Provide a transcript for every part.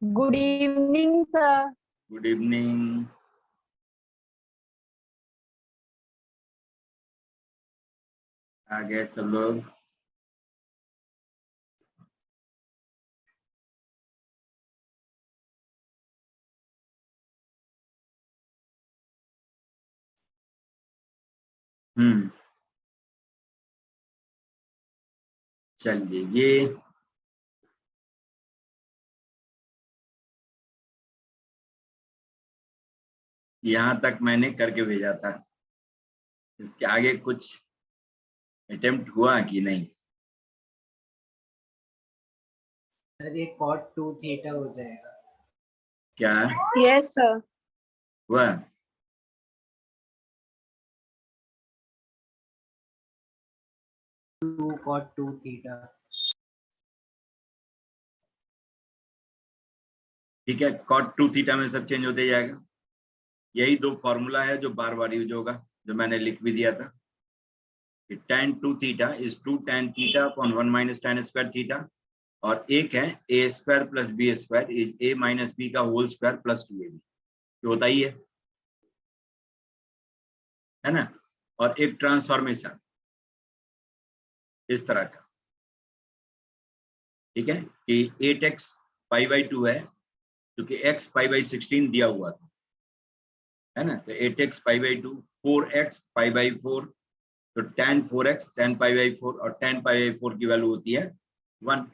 Good evening sir. Good evening. आ गए सब लोग। चलिए, ये यहाँ तक मैंने करके भेजा था। इसके आगे कुछ अटेम्प्ट हुआ कि नहीं? सर ये cot 2 थीटा हो जाएगा। क्या यस सर। हुआ? 2 cot 2 थीटा। ठीक है, cot 2 थीटा में सब चेंज होते जाएगा। यही दो फॉर्मूला है जो बार बार यूज होगा, जो मैंने लिख भी दिया था। tan 2 theta is 2 tan theta upon 1 minus tan square theta, और एक है a square plus B square is a minus B का होल स्क्वायर प्लस 2ab। तो होता ही है ना। और एक ट्रांसफॉर्मेशन इस तरह का, ठीक है, कि 8x π/2 है, क्योंकि x π/16 दिया हुआ था, है ना। तो 8x π/2, 4x π/4, तो tan 4x tan π/4, और tan π/4 की वैल्यू होती है 1।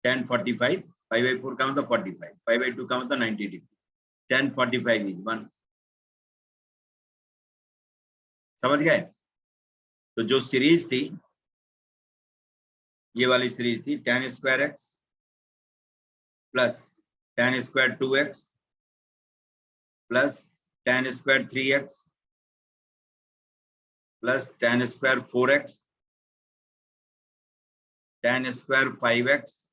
tan 45 π/4 का मतलब 45, π/2 का मतलब 90 डिग्री। tan 45 is 1। समझ गए? तो जो सीरीज थी, ये वाली सीरीज थी tan square x plus tan square 2x plus tan square 3x plus tan square 4x, tan square 5x,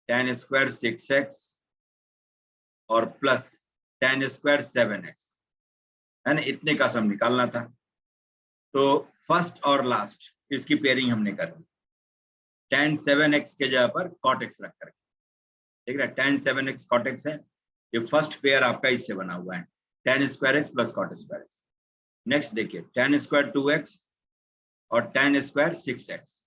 tan square 6x और प्लस tan स्क्वायर 7x, है ना। इतने का सम निकालना था। तो फर्स्ट और लास्ट इसकी पेयरिंग हमने कर दी tan 7x के जगह पर cot x रख करके। ठीक है, tan 7x cot x है। ये फर्स्ट पेयर आपका इससे बना हुआ है, tan square x plus cot square x। Next देखिए, tan स्क्वायर 2x और tan स्क्वायर 6x।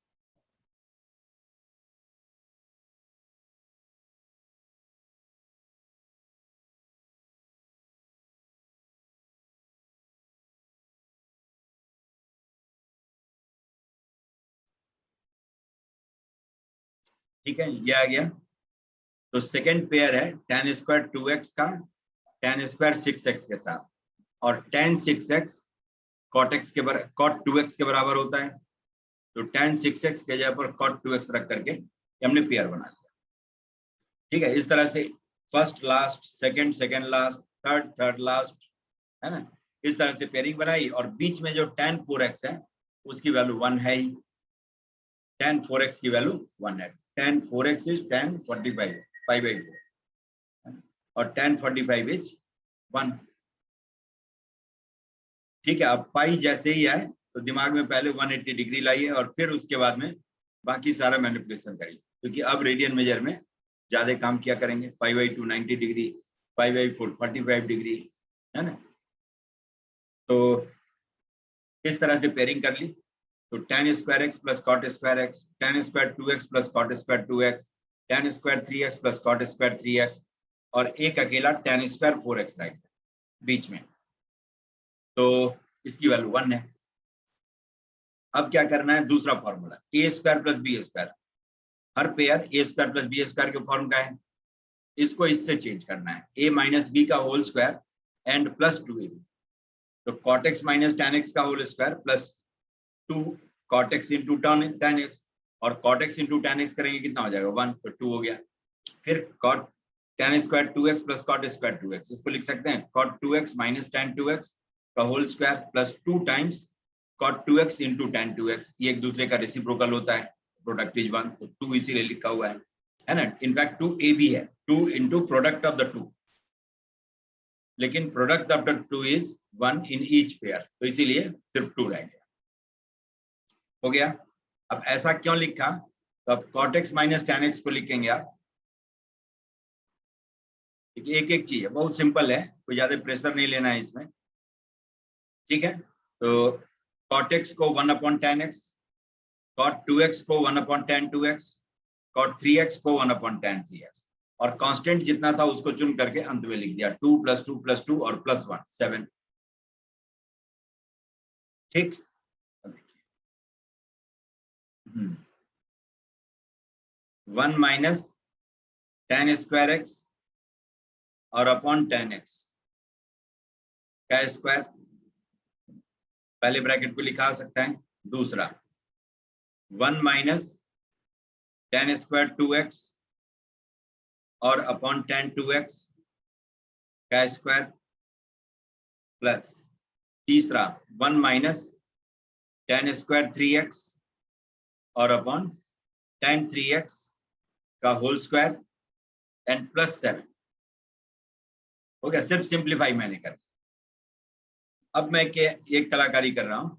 ठीक है, ये आ गया। तो सेकेंड पेयर है tan स्क्वायर 2x का tan स्क्वायर 6x के साथ, और tan 6x cot 2x के बराबर होता है। तो tan 6x के जगह पर cot 2x रख करके हमने पेयर बना लिया। ठीक है, इस तरह से first last, second second last, third third last, है ना। इस तरह से पेयरिंग बनाई, और बीच में जो tan 4x है उसकी वैल्यू 1 है ही। tan 4x की वैल्यू 1 है। tan 4x इज tan 45 π/4, और tan 45 इज 1। ठीक है, अब पाई जैसे ही आए तो दिमाग में पहले 180 डिग्री लाइए, और फिर उसके बाद में बाकी सारा मैनिपुलेशन करिए, क्योंकि अब रेडियन मेजर में ज्यादा काम किया करेंगे। π/2 90 डिग्री, π/4 45 डिग्री, है ना। तो इस तरह से पेयरिंग कर ली। तो tan square x plus cot square x, tan square 2x plus cot square 2x, tan square 3x plus cot square 3x, और एक अकेला tan स्क्वायर 4x राइट बीच में। तो इसकी वैल्यू 1 है। अब क्या करना है, दूसरा formula a square plus B square. हर pair a square plus B square के फॉर्म का है, इसको इससे चेंज करना है, a माइनस बी का whole square and plus 2ab। तो cot x minus tan x का whole square plus 2 cot x into tan x, और cot x into tan x करेंगे कितना हो जाएगा 1, तो 2 हो गया। फिर cot tan square 2x plus cot square 2x, इसको लिख सकते हैं cot 2x minus tan 2x का whole square plus 2 times cot 2x into tan 2x। ये एक दूसरे का रेसिप्रोकल होता है, प्रोडक्ट इज 1, तो 2 इसीलिए लिखा हुआ है ना। इनफैक्ट 2a भी है, 2 इंटू प्रोडक्ट ऑफ द 2, लेकिन product of the 2 is 1 in each pair, तो इसीलिए सिर्फ 2 रह गया। हो गया। अब ऐसा क्यों लिखा, तो अब cot x minus tan x को लिखेंगे आप एक एक चीज है, बहुत सिंपल है, कोई ज्यादा प्रेशर नहीं लेना है इसमें। ठीक है, तो cot x को 1/10x, cot 2x को 1/tan 2x, cot 3x को 1/tan 3x, और कांस्टेंट जितना था उसको चुन करके अंत में लिख दिया 2 + 2 + 2 और +1 7। ठीक, 1 - tan² x और अपॉन tan x का स्क्वायर, पहले ब्रैकेट को लिखा सकता है। दूसरा 1 - tan² 2x और अपॉन tan 2x का स्क्वायर, प्लस तीसरा 1 - tan² 3x और अपॉन tan 3x का होल स्क्वायर एंड +7 हो गया। सिर्फ सिंप्लीफाई मैंने कर। अब मैं एक कलाकारी कर रहा हूं।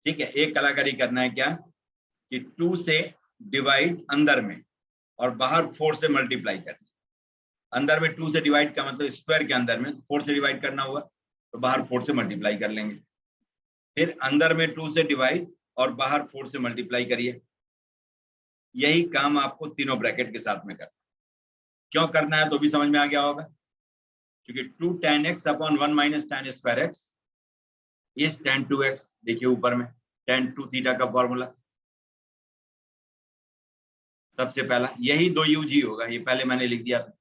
ठीक है, एक कलाकारी करना है क्या कि 2 से डिवाइड अंदर में और बाहर 4 से मल्टीप्लाई करना। अंदर में 2 से डिवाइड का मतलब स्क्वायर के अंदर में 4 से डिवाइड करना हुआ, तो बाहर 4 से मल्टीप्लाई कर लेंगे। फिर अंदर में 2 से डिवाइड और बाहर 4 से मल्टीप्लाई करिए। यही काम आपको तीनों ब्रैकेट के साथ में करना। क्यों करना है तो भी समझ में आ गया होगा, क्योंकि 2 tan x upon 1 - tan² x is tan 2x। देखिए ऊपर में tan 2 थीटा का फॉर्मूला सबसे पहला, यही 2 यूज ही होगा, ये पहले मैंने लिख दिया था।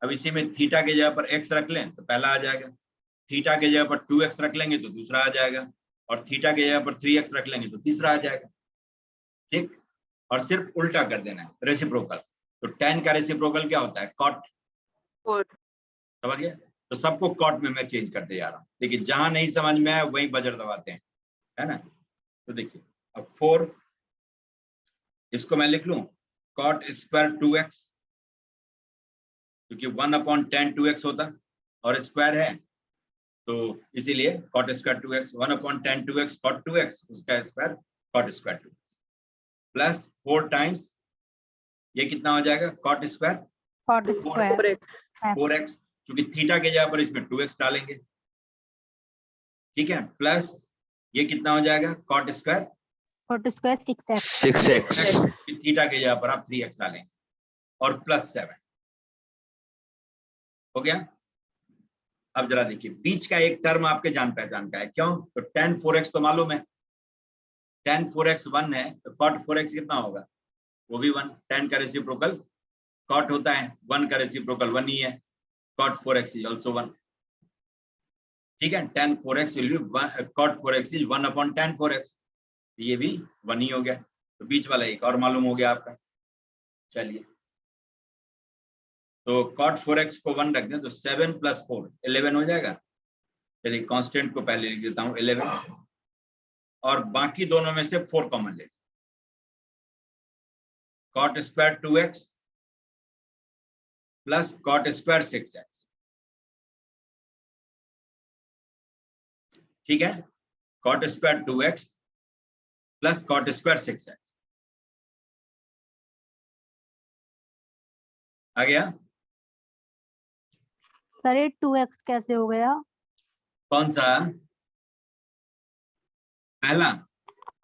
अब इसी में थीटा के जगह पर x रख लें तो पहला आ जाएगा, थीटा के जगह पर 2x रख लेंगे तो दूसरा आ जाएगा, और थीटा के जगह पर 3x रख लेंगे तो तीसरा आ जाएगा। ठीक, और सिर्फ उल्टा कर देना है, रेसिप्रोकल। तो tan का रेसिप्रोकल क्या होता है? cot। समझ गए? तो सबको cot में मैं चेंज करते जा रहा हूँ। देखिए जहां नहीं समझ में आया वहीं बजर दबाते हैं, है ना। तो देखिए अब 4, इसको मैं लिख लूं cot² 2x, क्योंकि 1/tan 2x होता और स्क्वायर है, तो इसीलिए cot² 2x 1/tan 2x cot 2x, उसका square cot² 2x, plus 4 times ये कितना हो जाएगा cot² 4x, क्योंकि थीटा के जगह पर इसमें 2x डालेंगे। ठीक है, प्लस ये कितना हो जाएगा cot² 6x, थीटा के जगह पर आप 3x डालेंगे, और +7 हो गया। अब जरा देखिए बीच का एक टर्म आपके जान पहचान का है, क्यों? तो tan 4x तो मालूम है, tan 4x 1 है, तो cot 4x कितना होगा? वो भी 1। tan का रेसिप्रोकल cot होता है, 1 का रेसिप्रोकल 1 ही है, cot 4x इज आल्सो 1। ठीक है, tan 4x will be cot 4x is 1/tan 4x, ये भी 1 ही हो गया। तो बीच वाला एक और मालूम हो गया आपका। चलिए, तो cot 4x को 1 रख दें तो 7 + 4 11 हो जाएगा। चलिए कांस्टेंट को पहले लिख देता हूं 11, और बाकी दोनों में से 4 कॉमन ले, cot² 2x plus cot² 6x। ठीक है, cot² 2x plus cot² 6x आ गया। सर ये 2x कैसे हो गया? कौन सा पहला?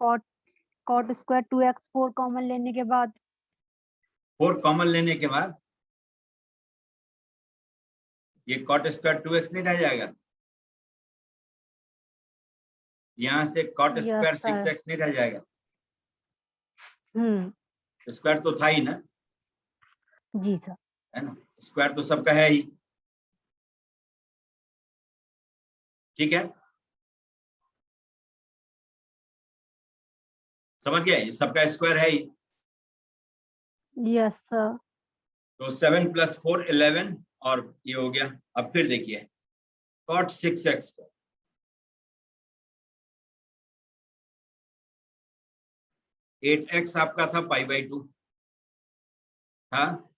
cot² 2x 4 कॉमन लेने के बाद 4 कॉमन लेने के बाद ये cot² 2x नहीं रह जाएगा, यहां से cot² Yes, sir. 6x नहीं रह जाएगा। हम्म, स्क्वायर तो था ही ना, जी सर। है ना, स्क्वायर तो सबका है ही। ठीक है, समझ गए, ये सबका स्क्वायर है ही। Yes sir. तो 7 + 4 11, और ये हो गया। अब फिर देखिए cot 6x को 8x आपका था π/2, हाँ,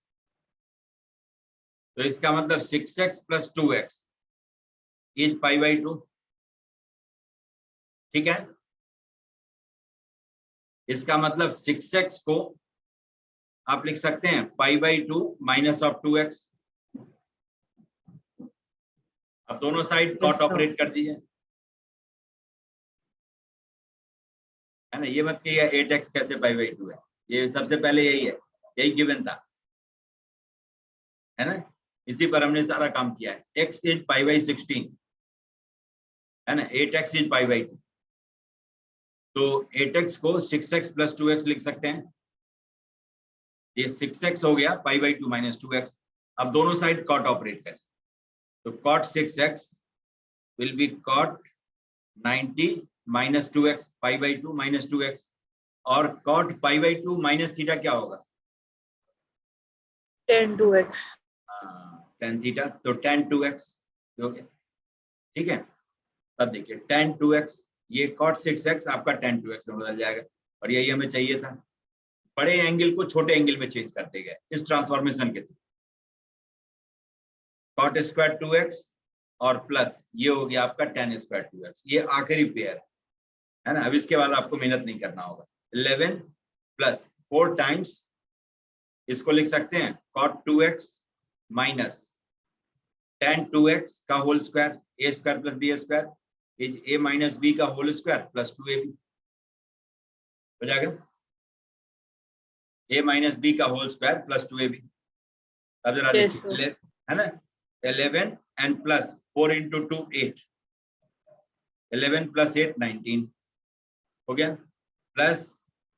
तो इसका मतलब 6x + 2x इज π/2। ठीक है, इसका मतलब 6x को आप लिख सकते हैं π/2 माइनस ऑफ 2x। अब दोनों साइड कॉट sir. ऑपरेट कर दीजिए, है ना। ये मत कहिए 8x कैसे π/2 है, ये सबसे पहले यही है, यही गिवन था, है ना। इसी पर हमने सारा काम किया है। x इज π/16, है ना। 8x इज π/2, तो 8x को 6x + 2x लिख सकते हैं। ये 6x हो गया π/2 माइनस 2x। अब दोनों साइड कॉट ऑपरेट करें, तो cot 6x will be cot 90 minus 2x, π/2 minus 2x। और cot π/2 माइनस थीटा क्या होगा? tan 2x. tan थीटा, तो tan 2x हो गया, ठीक है। तब देखिए tan 2x, ये cot 6x आपका tan 2x में बदल जाएगा, और यही हमें चाहिए था। बड़े एंगल को छोटे एंगल में चेंज करते गए इस ट्रांसफॉर्मेशन के थ्रू। cot स्क्वायर 2x और प्लस ये हो गया आपका tan स्क्वायर 2x। ये आखिरी पेयर है ना। अब इसके बाद आपको मेहनत नहीं करना होगा। 11 + 4 टाइम्स, इसको लिख सकते हैं cot 2x minus tan 2x का whole square, a square + b square is a minus b का होल स्क्वायर + 2ab हो जाएगा। a माइनस b का होल स्क्वायर + 2ab। अब जरा Yes, देखिए, है ना। 11 and plus 4 into 2 8, 11 plus 8 19 हो गया। प्लस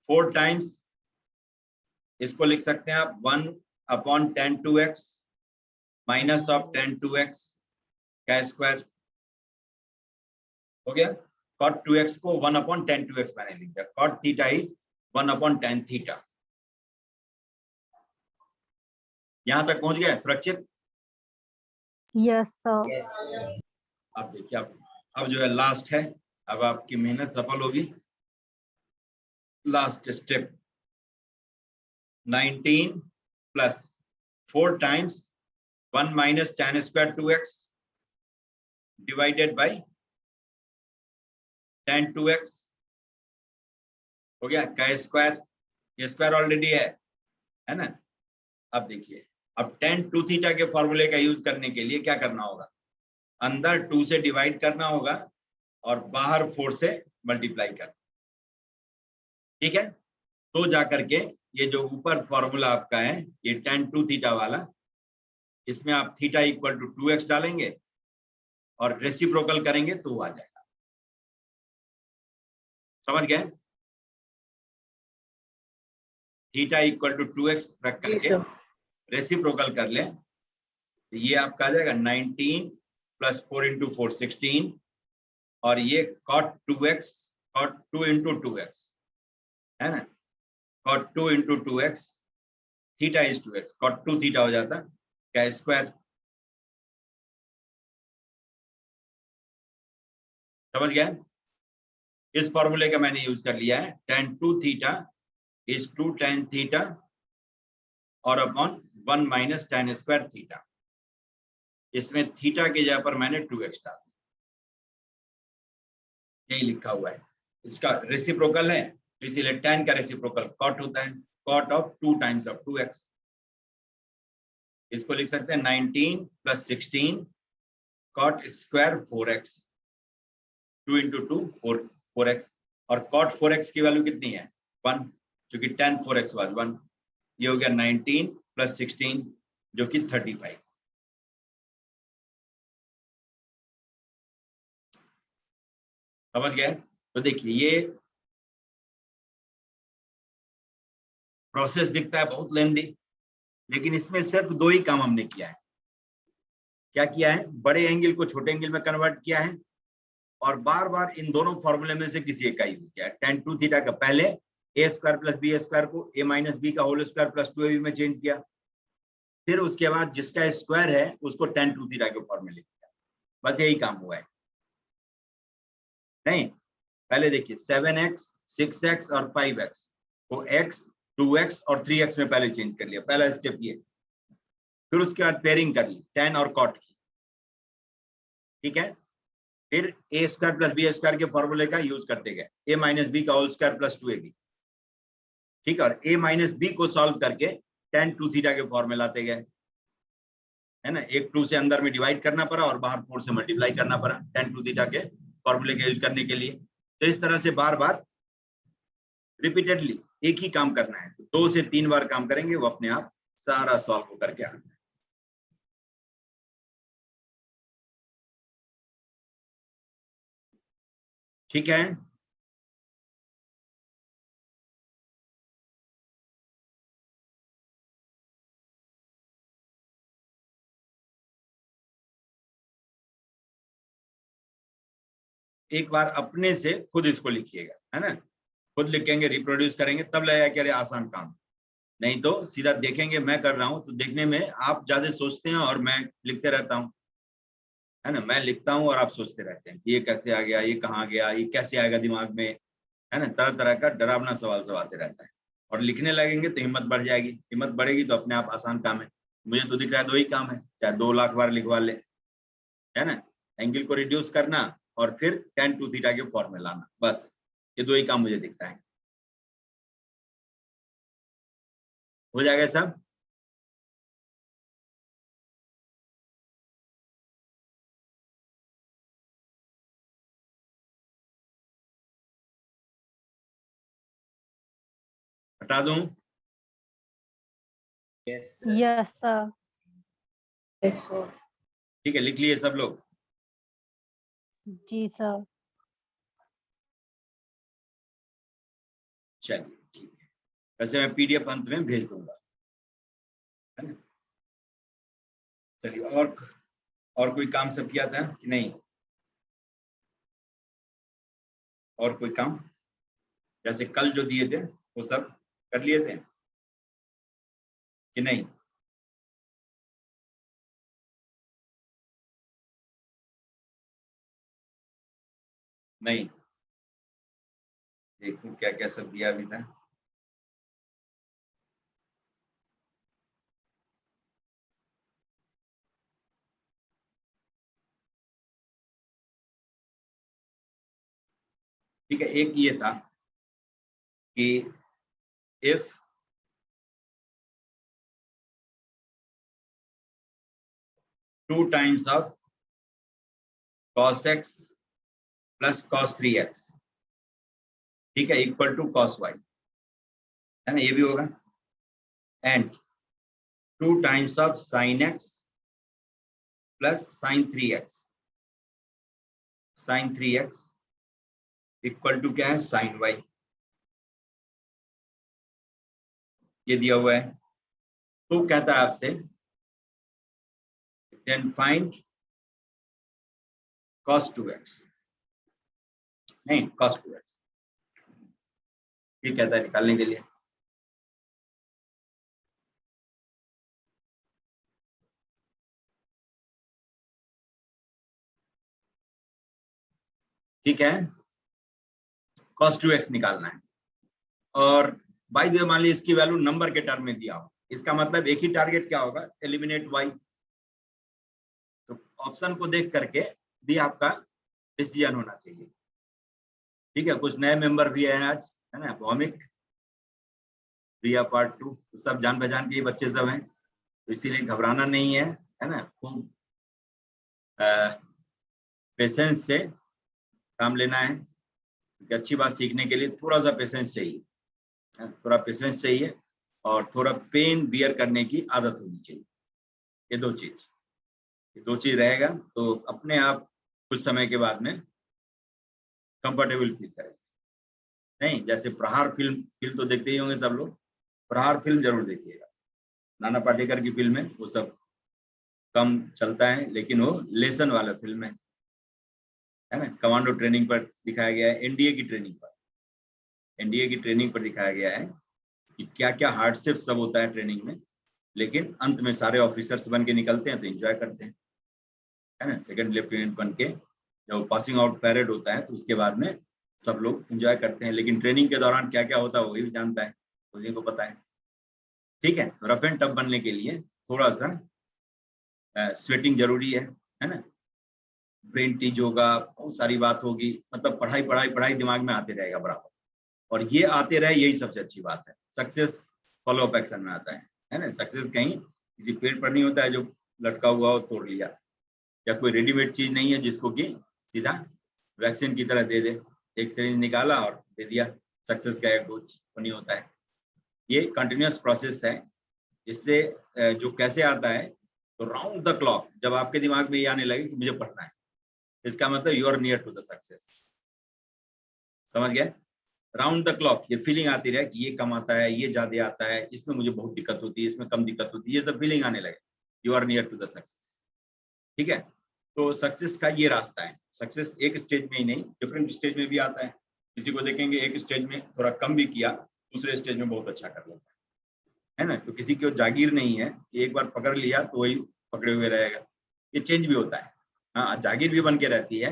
4 टाइम्स, इसको लिख सकते हैं आप 1 / tan 2x minus of tan 2x का स्क्वायर हो गया। cot 2x को 1 / tan 2x मैंने लिख दिया। cot theta is 1 / tan theta. यहां तक पहुंच गया सुरक्षित? Yes sir. यस आप देखिए, अब जो है लास्ट है, अब आपकी मेहनत सफल होगी। Last step, 19 + 4 times 1 minus tan square 2x divided by tan 2x हो गया का स्क्वायर। ये स्क्वायर ऑलरेडी है ना। अब देखिए, अब tan 2 थीटा के फॉर्मूले का यूज करने के लिए क्या करना होगा? अंदर 2 से डिवाइड करना होगा और बाहर 4 से मल्टीप्लाई करना, ठीक है। तो जाकर के ये जो ऊपर फॉर्मूला आपका है, ये tan 2 थीटा वाला, इसमें आप थीटा = 2x डालेंगे और रेसिप्रोकल करेंगे तो वो आ जाएगा। समझ गए? थीटा = 2x रख जी करके सर. रेसिप्रोकल कर लें, तो ये आपका आ जाएगा 19 + 4 × 4 16, और ये cot 2x, cot 2 × 2x है ना। cot 2 × 2x, theta is 2x, cot 2 theta हो जाता क्या स्क्वायर। समझ गए? इस फॉर्मूले का मैंने यूज कर लिया है। tan 2 theta is 2 tan theta और upon 1 minus tan square theta. इसमें थीटा की जगह पर मैंने 2x डाला, यही लिखा हुआ है। इसका रेसिप्रोकल है, तो इसीलिए tan का रेसिप्रोकल cot होता है, cot of 2 times of 2x। इसको लिख सकते हैं 19 + 16 cot स्क्वायर 4x, 2 × 2 4x, और cot 4x की वैल्यू कितनी है? 1, क्योंकि tan 4x वाज 1। ये हो गया 19 + 16 जो कि 35। समझ गए? तो देखिए, ये प्रोसेस दिखता है बहुत लेंदी, लेकिन इसमें सिर्फ 2 ही काम हमने किया है। क्या किया है? बड़े एंगल को छोटे एंगल में कन्वर्ट किया है, और बार बार इन दोनों फॉर्मूले में से किसी एक का यूज किया है। tan 2 थीटा का पहले a स्क्वायर + b स्क्वायर को a माइनस b का होल स्क्वायर + 2ab में चेंज किया, फिर उसके बाद जिसका स्क्वायर है उसको tan 2 थीटा के फॉर्मूले किया। बस यही काम हुआ है। नहीं, पहले देखिए 7x, 6x और 5x को x, 2x और 3x में पहले चेंज कर लिया, पहला स्टेप ये। फिर उसके बाद पेयरिंग कर ली tan और cot की, ठीक है। फिर a स्क्वायर + b स्क्वायर के फॉर्मूले का यूज करते गए, a माइनस b का होल स्क्वायर + 2ab, ठीक है, और a माइनस बी को सॉल्व करके tan 2 थीटा के फॉर्मूले लाते गए, है ना। एक 2 से अंदर में डिवाइड करना पड़ा और बाहर 4 से मल्टीप्लाई करना पड़ा tan 2 थीटा के फॉर्मूले का यूज करने के लिए। तो इस तरह से बार बार रिपीटेडली एक ही काम करना है, तो 2 से 3 बार काम करेंगे, वो अपने आप सारा सॉल्व होकर के आना है। ठीक है, एक बार अपने से खुद इसको लिखिएगा, है ना। खुद लिखेंगे, रिप्रोड्यूस करेंगे, तब लगेगा कि अरे आसान काम। नहीं तो सीधा देखेंगे मैं कर रहा हूं तो देखने में आप ज्यादा सोचते हैं और मैं लिखते रहता हूं, है ना। मैं लिखता हूं और आप सोचते रहते हैं कि ये कैसे आ गया, ये कहाँ गया, ये कैसे आएगा दिमाग में, है ना। तरह तरह का डरावना सवाल सब आते रहता है। और लिखने लगेंगे तो हिम्मत बढ़ जाएगी, हिम्मत बढ़ेगी तो अपने आप आसान काम है। मुझे तो दिख रहा है 2 ही काम है, चाहे 2 लाख बार लिखवा ले, है ना। एंगल को रिड्यूस करना और फिर tan 2 थीटा के फॉर्मूला लाना, बस ये 2 ही काम मुझे दिखता है। हो जाएगा सब। हटा दूं? Yes sir. Yes, sir. Yes, sir. ठीक है, लिख लिए सब लोग। जी सर। चलिए ठीक है, वैसे मैं PDF अंत में भेज दूंगा, है ना। चलिए, और कोई काम सब किया था कि नहीं? और कोई काम जैसे कल जो दिए थे वो सब कर लिए थे कि नहीं? नहीं, देखूं क्या क्या सब दिया अभी था। ठीक है, एक ये था कि if two times of cos x plus cos 3x, ठीक है, इक्वल टू cos y, है ना, ये भी होगा। And 2 times of sin x plus sin 3x, sin 3x equal to क्या है, sin y, ये दिया हुआ है। तो कहता है आपसे देन फाइंड cos 2x, नहीं cos 2x, ये कहता है निकालने के लिए। ठीक है, cos 2x निकालना है। और बाय द वे मान लीजिए इसकी वैल्यू नंबर के टर्म में दिया हो, इसका मतलब एक ही टारगेट क्या होगा, एलिमिनेट y। तो ऑप्शन को देख करके भी आपका डिसीजन होना चाहिए। ठीक है, कुछ नए मेंबर भी हैं आज, है ना, भौमिक, प्रिया पार्ट 2, तो सब जान पहचान के ही बच्चे सब हैं, तो इसीलिए घबराना नहीं है ना। खूब पेशेंस से काम लेना है, क्योंकि अच्छी बात सीखने के लिए थोड़ा सा पेशेंस चाहिए, थोड़ा पेशेंस चाहिए और थोड़ा पेन बियर करने की आदत होनी चाहिए। ये 2 चीज रहेगा तो अपने आप कुछ समय के बाद में कंफर्टेबल फील करेंगे। नहीं, जैसे प्रहार फिल्म तो देखते ही होंगे सब लोग, प्रहार फिल्म जरूर देखिएगा। नाना पाटेकर की फिल्म है, वो सब कम चलता है लेकिन वो लेसन वाला फिल्म है ना। कमांडो ट्रेनिंग पर दिखाया गया है, एनडीए की ट्रेनिंग पर दिखाया गया है कि क्या क्या हार्डशिप सब होता है ट्रेनिंग में, लेकिन अंत में सारे ऑफिसर्स बन के निकलते हैं तो एंजॉय करते हैं, है ना। सेकंड लेफ्टिनेंट बन के जब पासिंग आउट पैरेड होता है तो उसके बाद में सब लोग एंजॉय करते हैं, लेकिन ट्रेनिंग के दौरान क्या क्या होता है वही भी जानता है, उसी को पता है। ठीक है, तो रफ एंड टफ बनने के लिए थोड़ा सा स्वेटिंग जरूरी है ना। ब्रेन टीज होगा, बहुत सारी बात होगी, मतलब पढ़ाई दिमाग में आते रहेगा बराबर, और ये आते रहे, यही सबसे अच्छी बात है। सक्सेस फॉलो अप एक्शन में आता है ना। सक्सेस कहीं किसी पेड़ पर नहीं होता है जो लटका हुआ हो तोड़ लिया, या कोई रेडीमेड चीज नहीं है जिसको कि सीधा वैक्सीन की तरह दे दे, एक सिरिंज निकाला और दे दिया, सक्सेस का एक डोज नहीं होता है। ये कंटिन्यूअस प्रोसेस है। इससे जो कैसे आता है, तो राउंड द क्लॉक जब आपके दिमाग में ये आने लगे कि मुझे पढ़ना है, इसका मतलब you are near to the success. समझ गए? राउंड द क्लॉक ये फीलिंग आती रहे कि ये कम आता है, ये ज्यादा आता है, इसमें मुझे बहुत दिक्कत होती है, इसमें कम दिक्कत होती है, ये सब फीलिंग आने लगे, you are near to the success. ठीक है, तो सक्सेस का ये रास्ता है। सक्सेस एक स्टेज में ही नहीं, डिफरेंट स्टेज में भी आता है। किसी को देखेंगे एक स्टेज में थोड़ा कम भी किया, दूसरे स्टेज में बहुत अच्छा कर लेता है ना। तो किसी को जागीर नहीं है कि एक बार पकड़ लिया तो वही पकड़े हुए रहेगा, ये चेंज भी होता है। हाँ, जागीर भी बन के रहती है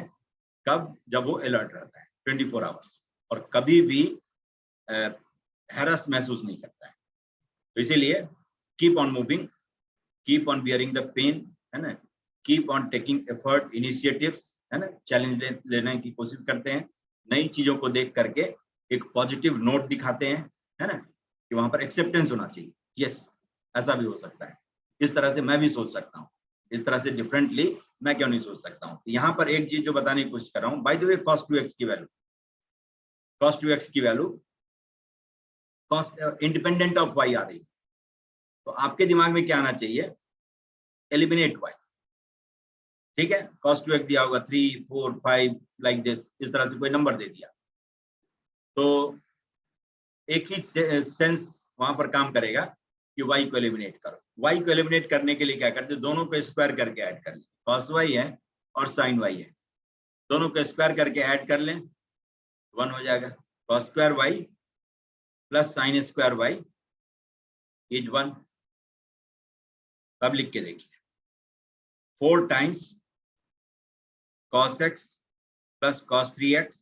कब, जब वो अलर्ट रहता है 24 आवर्स, और कभी भी हैरस महसूस नहीं करता है। तो इसीलिए keep on moving, keep on bearing the pain, है ना, keep on taking effort, initiatives, है ना, चैलेंज लेने की कोशिश करते हैं, नई चीजों को देख करके एक पॉजिटिव नोट दिखाते हैं, है ना, कि वहां पर एक्सेप्टेंस होना चाहिए। यस, ऐसा भी हो सकता है, इस तरह से मैं भी सोच सकता हूँ, इस तरह से डिफरेंटली मैं क्यों नहीं सोच सकता हूँ। तो यहाँ पर एक चीज जो बताने की कोशिश कर रहा हूँ, by the way, cos two x की वैल्यू, कॉस्ट टू एक्स की value cos independent of y आ रही, तो आपके दिमाग में क्या आना चाहिए, एलिमिनेट वाई। ठीक है, कॉस्ट टू एक्स दिया होगा 3, 4, 5 लाइक दिस, इस तरह से कोई नंबर दे दिया, तो एक ही सेंस वहां पर काम करेगा कि वाई को एलिमिनेट करो। वाई को एलिमिनेट करने के लिए क्या करते, दोनों को स्क्वायर करके ऐड कर लें, कॉस वाई है और साइन वाई है, दोनों को स्क्वायर करके ऐड कर लें, 1 हो जाएगा। Cos square Y plus sine square Y is 1। तब लिख के देखिए, 4 times cos x plus cos 3x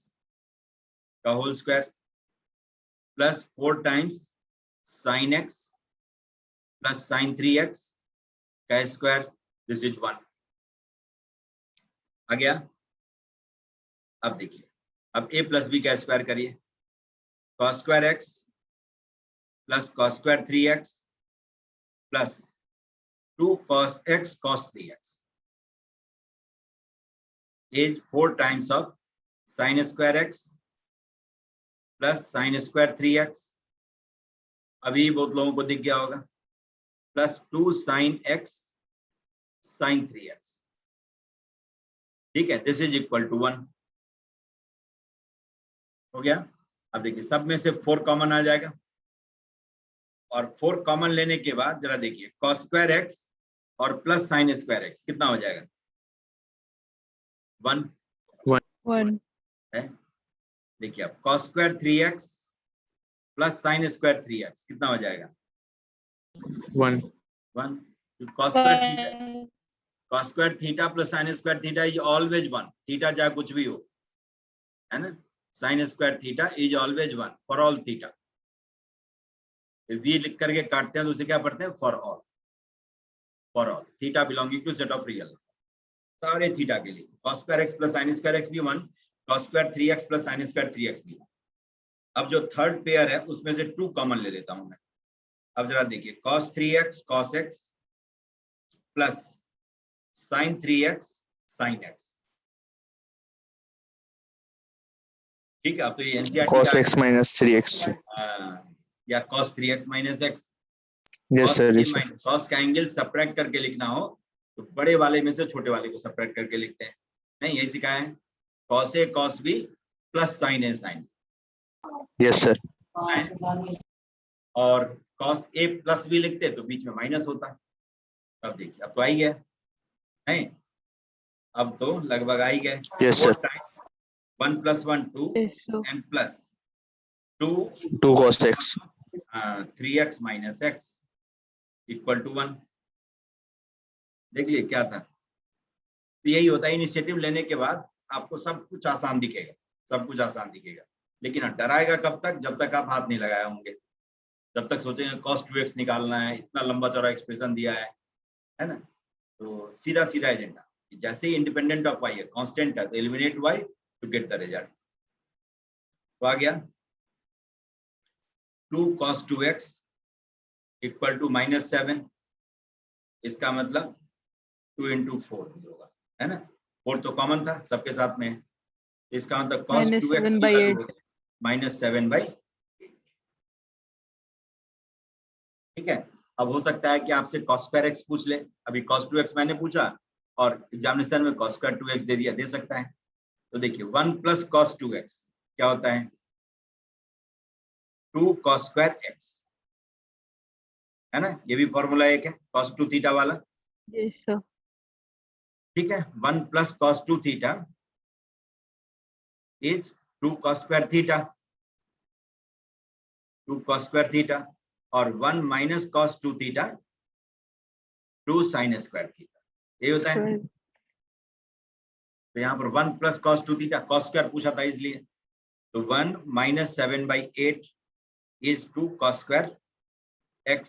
का whole square plus 4 times sin x plus sin 3x का स्क्वायर, दिस इज 1 आ गया। अब देखिए, अब a प्लस b का स्क्वायर करिए, cos square x plus cos square 3x plus 2 cos x cos 3x is 4 times of sin square x plus sin square 3x, अभी बहुत लोगों को दिख गया होगा, plus 2 sin x sin 3x। ठीक है, दिस इज इक्वल टू 1 हो गया। अब देखिए, सब में से 4 कॉमन आ जाएगा, और 4 कॉमन लेने के बाद जरा देखिए, cos स्क्वायर x और प्लस sin स्क्वायर x कितना हो जाएगा, 1 है। देखिए अब cos square 3x plus sin square 3x कितना हो जाएगा, 1 cos square theta plus sin square theta is always 1, theta चाहे कुछ भी हो, है ना, sin square theta is always 1 for all theta. वी लिख करके काटते हैं तो उसे क्या पढ़ते हैं, for all, for all theta belonging to set of real, सारे थीटा के लिए cos square x plus sin square x भी 1, cos square 3x plus sin square 3x भी। अब जो थर्ड पेयर है उसमें से 2 कॉमन ले लेता हूं मैं। अब जरा देखिए, cos 3x cos x plus sin 3x sin x। ठीक है, अब तो ये NCERT cos x minus 3x। या cos 3x minus x, Yes sir, yes sir. cos का एंगल सब्ट्रैक्ट करके लिखना हो तो बड़े वाले में से छोटे वाले को सब्ट्रैक्ट करके लिखते हैं, नहीं यही सिखाया है, cos a cos b plus sin a sin Yes sir. और cos a प्लस b लिखते तो बीच में माइनस होता। अब देखिए, अब तो आ ही गया है, अब तो लगभग आ ही गए। Yes sir. 1 + 1 2 and plus 2 cos x 3x minus x equal to 1। देख लिए क्या था, तो यही होता है, इनिशिएटिव लेने के बाद आपको सब कुछ आसान दिखेगा, सब कुछ आसान दिखेगा, लेकिन डराएगा कब तक, जब तक आप हाथ नहीं लगाए होंगे, जब तक सोचेंगे cos 2x निकालना है, इतना लंबा चौड़ा एक्सप्रेशन दिया है ना, तो सीधा सीधा एजेंडा, जैसे ही इंडिपेंडेंट ऑफ वाई है, कांस्टेंट है, तो eliminate Y to get the result. तो आ गया, 2 cos 2x इक्वल टू -7, इसका मतलब 2 into 4 होगा, है ना। 4 तो कॉमन था, सबके साथ में है, इसका मतलब cos 2x की वैल्यू -7/8। ठीक है। अब हो सकता है कि आपसे cos square x पूछ ले, अभी cos 2x मैंने पूछा और एग्जामिनेशन में cos square 2x दे दिया, दे सकता है। तो देखिए 1 + cos 2x क्या होता है, 2 cos square x, है ना। ये भी फॉर्मूला एक है cos 2 थीटा वाला। Yes, sir. ठीक है। 1 + cos 2 theta is 2 cos square theta, 2 cos square theta, और 1 - cos 2 theta 2 sin square theta, ये होता है। Correct. तो यहाँ पर 1 + cos 2 थीटा, cos स्क्वायर पूछा था इसलिए, तो 1 - 7/8 इज 2 cos square x,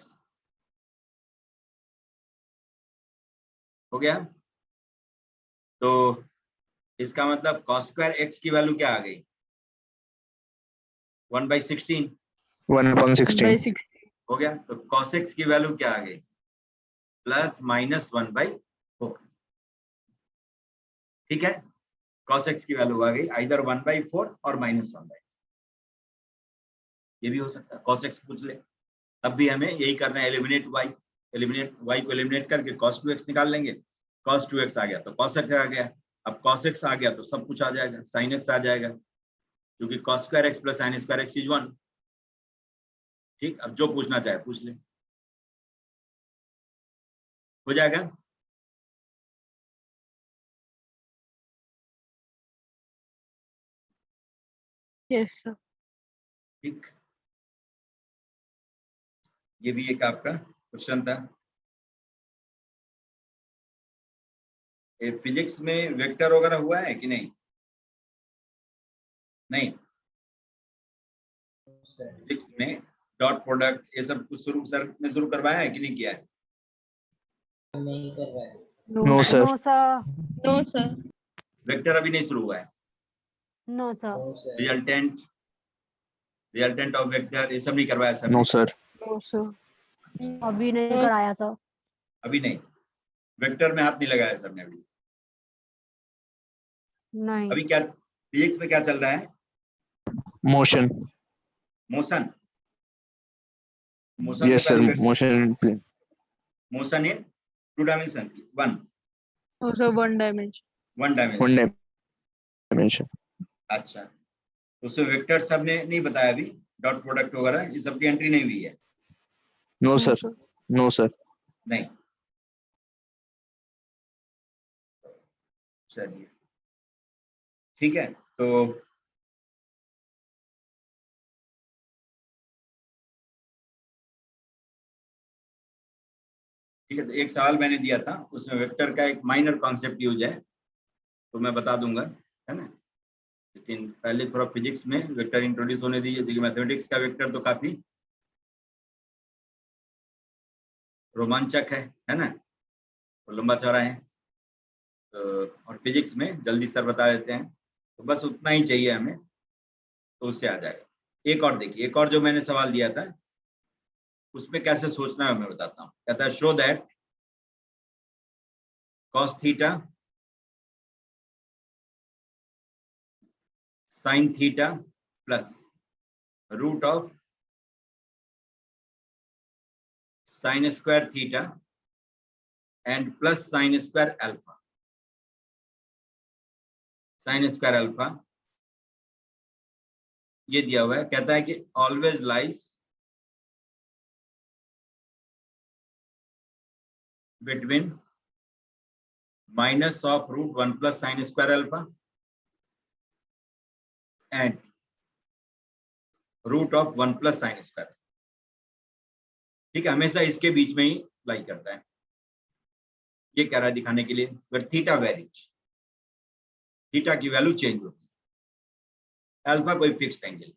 हो गया। तो इसका मतलब cos square x की वैल्यू क्या आ गई, 1/16, 1/16. हो गया। तो cos x की वैल्यू क्या आ गई, +-1/4। ठीक है। cos x की वैल्यू आ गई आइदर 1/4 और -1/4, ये भी हो सकता है, cos x पूछ ले। तब भी हमें यही करना है, एलिमिनेट y को एलिमिनेट करके cos 2x निकाल लेंगे। cos 2x आ गया तो cos x आ गया, अब cos x आ गया तो सब कुछ आ जाएगा, sin x आ जाएगा, क्योंकि cos square x + sin square x = 1। ठीक, अब जो पूछना चाहे पूछ ले, हो जाएगा। Yes, sir. ठीक, ये भी एक आपका क्वेश्चन था। फिजिक्स में वेक्टर वगैरह हुआ है कि नहीं? नहीं, फिजिक्स में डॉट प्रोडक्ट ये सब कुछ शुरू करवाया है कि नहीं किया है? नहीं कर रहा है। No, sir. No, sir. No, sir. Vector अभी नहीं शुरू हुआ है। No, sir. No, sir. Resultant of vector ये सब नहीं करवाया सर No, ने? sir. No, sir. अभी नहीं No, कराया सर। अभी नहीं, वेक्टर में हाथ नहीं लगाया सर ने अभी। नहीं। अभी क्या फिजिक्स में क्या चल रहा है? Motion. मोशन, मोशन Yes, से sir. पहले Motion in plane. Motion in 2 dimension, 1 No, sir. One dimension. Dimension. 1 dimension. अच्छा, उसमें वेक्टर सब ने नहीं बताया अभी, डॉट प्रोडक्ट वगैरह ये सब की एंट्री नहीं हुई है। No, No, sir. sir. No, sir. नहीं, चलिए ठीक है। तो ठीक है, तो एक सवाल मैंने दिया था, उसमें वेक्टर का एक माइनर कॉन्सेप्ट यूज है, तो मैं बता दूंगा, है ना। लेकिन पहले थोड़ा फिजिक्स में वेक्टर इंट्रोड्यूस होने दीजिए, क्योंकि मैथमेटिक्स का वेक्टर तो काफी रोमांचक है ना, तो लंबा चौड़ा है। तो और फिजिक्स में जल्दी सर बता देते हैं, तो बस उतना ही चाहिए हमें, तो उससे आ जाएगा। एक और देखिए, एक और जो मैंने सवाल दिया था उसमें कैसे सोचना है मैं बताता हूँ। कहता है show that cos theta sin theta plus root of sin square theta and plus sin square alpha. sin square alpha ये दिया हुआ है, कहता है कि always lies between minus of √1 + sin square alpha and √1 + sin square. ठीक है, हमेशा इसके बीच में ही लाई करता है। ये कह रहा है दिखाने के लिए, where थीटा वेरीज, थीटा की वैल्यू चेंज होती है, अल्फा कोई फिक्स्ड एंगल,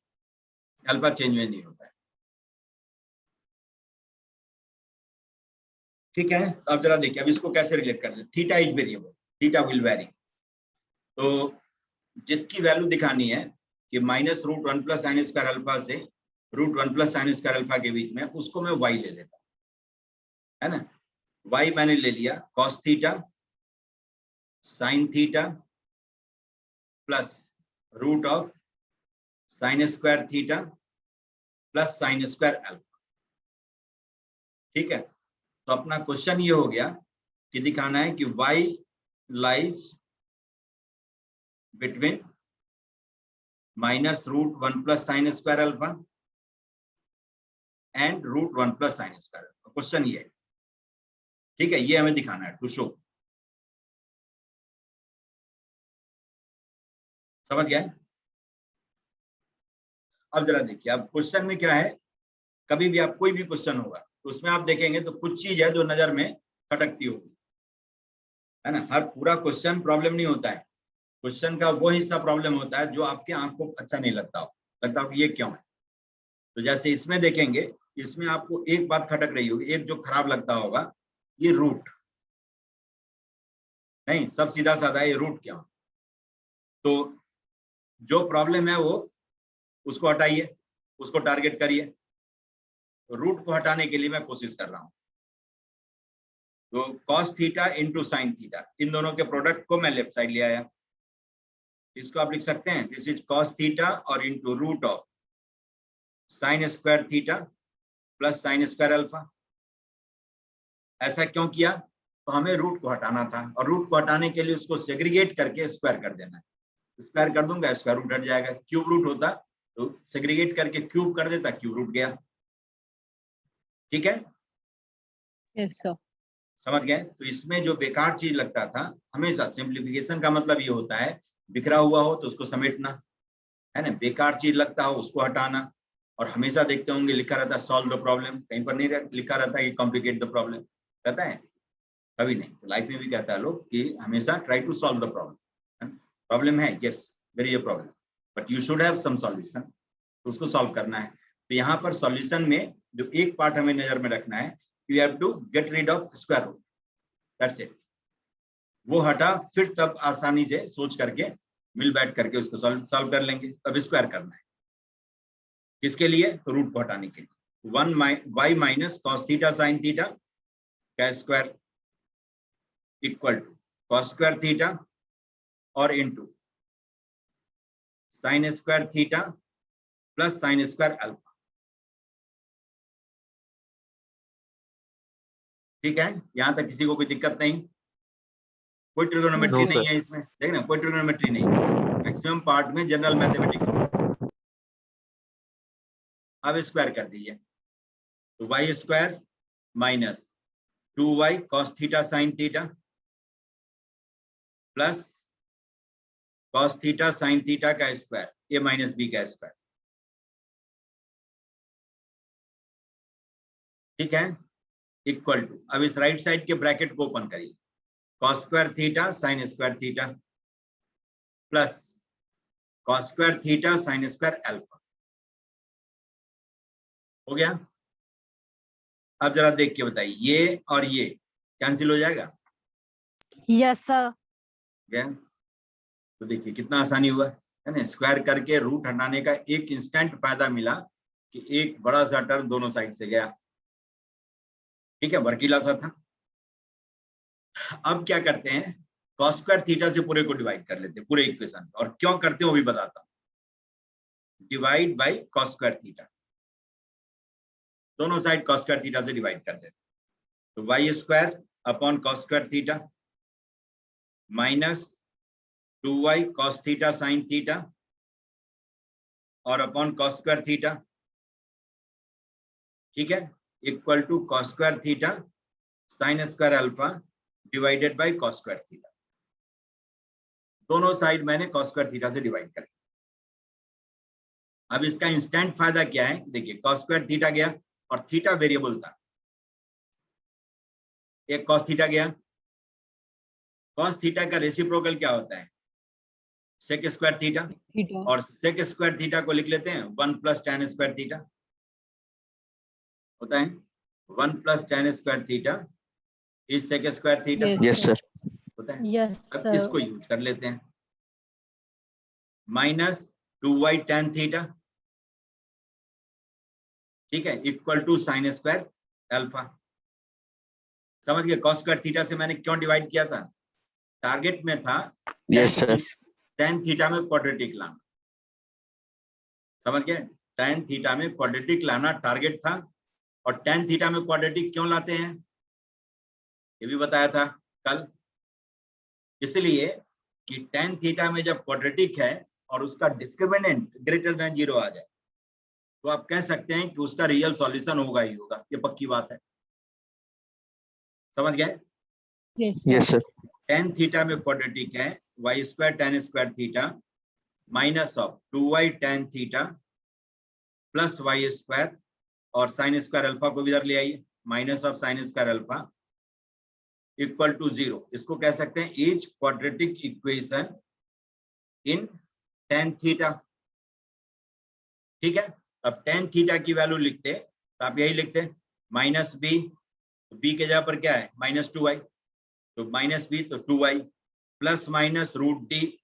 अल्फा चेंज में नहीं होता है। ठीक है, तो अब जरा देखिए, अब इसको कैसे रिलेट करते हैं। Theta is variable, theta will vary, तो जिसकी वैल्यू दिखानी है कि -√1 + sin स्क्वायर अल्फा से root 1 plus sine square alpha के बीच में, उसको मैं y ले लेता हूँ, है ना। y मैंने ले लिया cos theta sin theta plus root of sine square theta plus sine square alpha. ठीक है, तो अपना क्वेश्चन ये हो गया कि दिखाना है कि y lies between minus root 1 plus sine square alpha and root 1 plus sine square alpha. Question ये है, ठीक है, ये हमें दिखाना है टू शो। समझ गए? अब जरा देखिए, अब क्वेश्चन में क्या है, कभी भी आप कोई भी क्वेश्चन होगा तो उसमें आप देखेंगे तो कुछ चीज है जो नजर में खटकती होगी, है ना। हर पूरा क्वेश्चन प्रॉब्लम नहीं होता है, क्वेश्चन का वो हिस्सा प्रॉब्लम होता है जो आपके आंख को अच्छा नहीं लगता हो कि ये क्यों है। तो जैसे इसमें देखेंगे, इसमें आपको एक बात खटक रही होगी, एक जो खराब लगता होगा, ये रूट नहीं, सब सीधा साधा ये रूट क्यों। तो जो प्रॉब्लम है वो उसको हटाइए, उसको टारगेट करिए। तो रूट को हटाने के लिए मैं कोशिश कर रहा हूं। तो cos theta into sine theta, इन दोनों के प्रोडक्ट को मैं लेफ्ट साइड ले आया। इसको आप लिख सकते हैं दिस इज cos थीटा और into root of sine square theta plus sine square alpha. ऐसा क्यों किया? तो हमें रूट को हटाना था, और रूट को हटाने के लिए उसको सेग्रीगेट करके स्क्वायर कर देना है। स्क्वायर कर दूंगा, स्क्वायर रूट हट जाएगा। क्यूब रूट होता तो सेग्रीगेट करके क्यूब कर देता, क्यूब रूट गया। ठीक है, यस सर। समझ गए? तो इसमें जो बेकार चीज लगता था, हमेशा सिंप्लीफिकेशन का मतलब ये होता है बिखरा हुआ हो तो उसको समेटना, है ना। बेकार चीज लगता हो उसको हटाना। और हमेशा देखते होंगे लिखा रहता है सॉल्व द प्रॉब्लम, कहीं पर नहीं लिखा रहता है कि कॉम्प्लिकेट द प्रॉब्लम, कहता है कभी नहीं। तो लाइफ में भी कहता है लोग कि हमेशा try to solve the problem. Problem है, yes there is a problem, but you should have some solution, तो उसको सॉल्व करना है। तो यहाँ पर सॉल्यूशन में जो एक पार्ट हमें नजर में रखना है, you have to get rid of square root, that's it. वो हटा, फिर तब आसानी से सोच करके मिल बैठ करके उसको सॉल्व कर लेंगे। तब स्क्वायर करना है, किसके लिए? तो रूट को हटाने के लिए। 1 minus cos theta sine theta का square equal to cos square theta और into sine square theta plus sine square alpha. ठीक है, यहां तक किसी को कोई दिक्कत नहीं? कोई ट्रिगोनोमेट्री No, नहीं sir. है इसमें, देख ना, कोई ट्रिगोनोमेट्री नहीं। मैक्सिमम पार्ट में जनरल मैथमेटिक्स। अब स्क्वायर कर दीजिए, तो Y square minus 2y cos theta sine theta plus cos theta sine theta का स्क्वायर, ए माइनस बी का स्क्वायर। ठीक है, इक्वल टू, अब इस राइट साइड के ब्रैकेट को ओपन करिए, cos square theta sine square theta plus cos square theta sine square alpha. हो गया? अब जरा देख के बताइए, ये और ये कैंसिल हो जाएगा? Yes sir. गया? तो देखिए कितना आसानी हुआ, है ना। स्क्वायर करके रूट हटाने का एक इंस्टेंट फायदा मिला कि एक बड़ा सा टर्म दोनों साइड से गया। ठीक है, भड़कीला सा था। अब क्या करते हैं, कॉस स्क्वायर थीटा से पूरे को डिवाइड कर लेते हैं, पूरे इक्वेशन। और क्यों करते हैं वो भी बताता हूं। Divide by cos square theta, दोनों साइड कॉस स्क्वायर थीटा से डिवाइड कर देते हैं। तो Y square upon cos square theta minus 2y cos theta sine theta और अपॉन कॉस स्क्वायर थीटा। ठीक है, equal to cos square theta sine square alpha divided by cos square theta. दोनों side मैंने cos square theta से divide कर। अब इसका instant फायदा क्या है, देखिए कॉस स्क्वायर थीटा गया और थीटा वेरिएबल था, एक कॉस थीटा गया। कॉस थीटा का रेसिप्रोकल क्या होता है? Sec square theta, theta. और सेक स्क्वायर थीटा को लिख लेते हैं 1 प्लस tan स्क्वायर थीटा होता है। 1 plus tan square theta is sec square theta Yes, sir. होता है। यस अब सर। इसको यूज कर लेते हैं, माइनस 2y tan थीटा ठीक है, equal to sine square alpha. समझ गए? कॉस स्क्वायर थीटा से मैंने क्यों डिवाइड किया था? टारगेट में था Yes, sir. tan थीटा में क्वाड्रेटिक लाना। समझ गए? tan थीटा में क्वाड्रेटिक लाना टारगेट था। और tan थीटा में क्वाड्रेटिक क्यों लाते हैं ये भी बताया था कल। इसलिए कि tan थीटा में जब क्वाड्रेटिक है और उसका डिस्क्रिमिनेंट ग्रेटर देन 0 आ जाए तो आप कह सकते हैं कि उसका रियल सॉल्यूशन होगा ही होगा, ये पक्की बात है। समझ गए? Yes, Yes, sir. sir. tan theta में क्वाड्रेटिक है y square tan square theta minus of 2y tan theta plus y square और साइन स्क्वायर अल्फा को भी इधर ले आइए, minus of sine square alpha equal to 0। इसको कह सकते हैं is quadratic equation in tan theta. ठीक है, अब tan थीटा की वैल्यू लिखते तो आप यही लिखते माइनस बी, बी के जगह पर क्या है माइनस 2y, तो माइनस बी तो 2y plus minus root D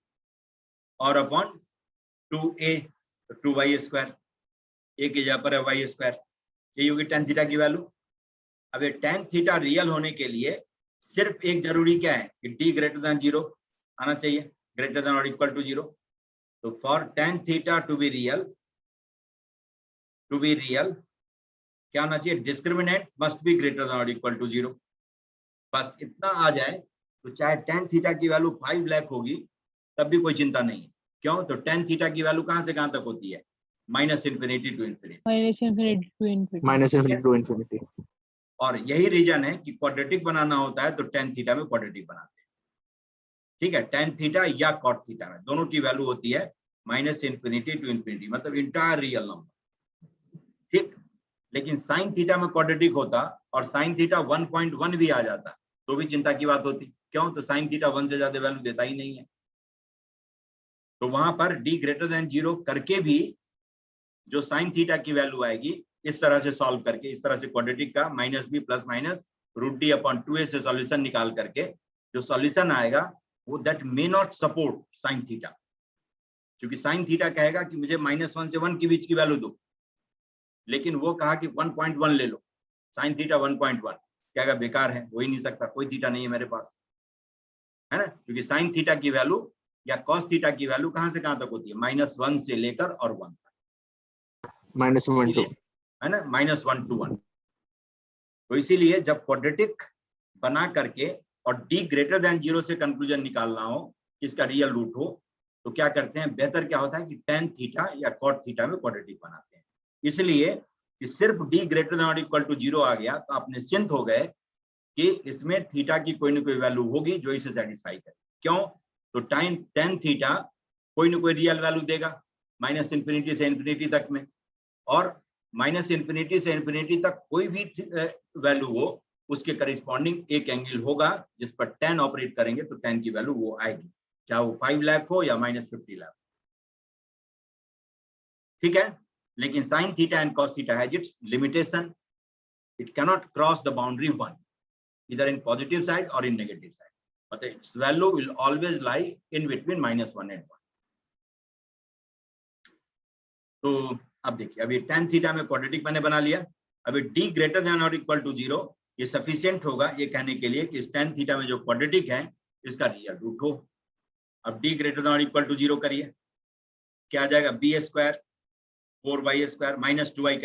और अपॉन 2a तो 2y स्क्वायर, ए की जगह पर है y स्क्वायर। यही होगी tan थीटा की वैल्यू। अब ये tan थीटा रियल होने के लिए सिर्फ एक जरूरी क्या है कि d ग्रेटर देन 0 आना चाहिए, ग्रेटर देन और इक्वल टू 0। तो for tan theta to be real क्या होना चाहिए? Discriminant must be greater than और इक्वल टू 0। बस इतना आ जाए तो चाहे tan थीटा की वैल्यू 5 लाख होगी तब भी कोई चिंता नहीं है। क्यों? तो tan थीटा की वैल्यू कहां से कहां तक होती है? Minus infinity to infinity. Minus infinity to infinity. Minus infinity to infinity. और यही रीजन है कि क्वाड्रेटिक बनाना होता है तो tan थीटा में क्वाड्रेटिक बनाते हैं। ठीक है, tan थीटा या cot थीटा में दोनों की वैल्यू होती है माइनस इन्फिनिटी टू इन्फिनिटी, मतलब इंटायर रियल नंबर। ठीक, लेकिन sin थीटा में क्वाड्रेटिक होता और sin थीटा 1.1 भी आ जाता तो भी चिंता की बात होती। क्यों? तो sin थीटा 1 से ज्यादा वैल्यू देता ही नहीं है। तो वहां पर d ग्रेटर देन 0 करके भी जो sin थीटा की वैल्यू आएगी इस तरह से सॉल्व करके, इस तरह से क्वाड्रेटिक का minus B plus minus root D upon 2a से सॉल्यूशन निकाल करके जो सॉल्यूशन आएगा वो that may not support sin theta, क्योंकि sin थीटा कहेगा कि मुझे -1 से 1 के बीच की वैल्यू दो, लेकिन वो कहा कि 1.1 ले लो, sin थीटा 1.1 कहेगा बेकार है, हो ही नहीं सकता, कोई थीटा नहीं है मेरे पास, है ना? क्योंकि sin थीटा की वैल्यू या cos थीटा की वैल्यू कहां से कहां तक होती है? -1 से लेकर और 1 तक, -1 to है ना, -1 to 1। तो इसीलिए जब क्वाड्रेटिक बना करके और d ग्रेटर देन 0 से कंक्लूजन निकालना हो, इसका रियल रूट हो, तो क्या करते हैं? बेहतर क्या होता है कि tan थीटा या cot थीटा में क्वाड्रेटिक बनाते हैं। इसलिए कि सिर्फ d ग्रेटर देन और इक्वल टू 0 आ गया तो आप निश्चिंत हो गए कि इसमें थीटा की कोई ना कोई वैल्यू होगी जो इसे सेटिस्फाई करे। क्यों? तो tan थीटा कोई ना कोई रियल वैल्यू देगा माइनस इन्फिनिटी से इन्फिनिटी तक में, और माइनस इन्फिनिटी से इन्फिनिटी तक कोई भी वैल्यू हो उसके करिस्पॉन्डिंग एक एंगल होगा जिस पर tan ऑपरेट करेंगे तो tan की वैल्यू वो आएगी, चाहे वो 5 लाख हो या -50 लाख। ठीक है, लेकिन sin theta and cos theta has its limitation, it cannot cross the boundary 1 either in positive side or in negative side, but its value will always lie in between -1 and 1। तो अब देखिए, अभी tan थीटा में quadratic मैंने बना लिया। अभी d greater than और इक्वल टू 0 ये सफिशिएंट होगा ये कहने के लिए कि इस tan थीटा में जो क्वाड्रेटिक है इसका रियल रूट हो। अब d ग्रेटर देन और इक्वल टू 0 करिए, क्या आ जाएगा? b² 4y² -2y